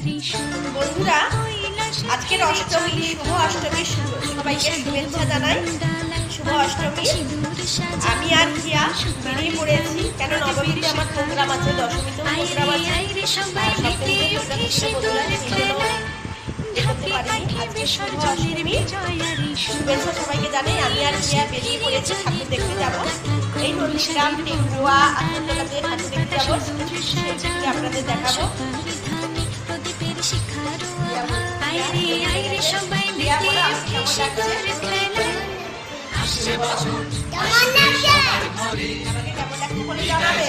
বন্ধুরা, আজকের অষ্টমী, শুভ অষ্টমী, সবাইকে শুভেচ্ছা জানাই। শুভ অষ্টমী। আমি আর হিয়া বেরিয়ে পড়েছি, কেন নবমীতে আমার প্রোগ্রাম আছে, দশমীতেও প্রোগ্রাম আছে, শুভেচ্ছা সবাইকে জানাই। আমি আর হিয়া বেরিয়ে পড়েছি, ঠাকুর দেখতে যাবো। এই নন্দীগ্রাম টেকুয়া আসনতলাতে ঠাকুর দেখতে যাবো, সেটি আপনাদের দেখাবো। আমাকে কেমন লাগছে বলে জানাবে।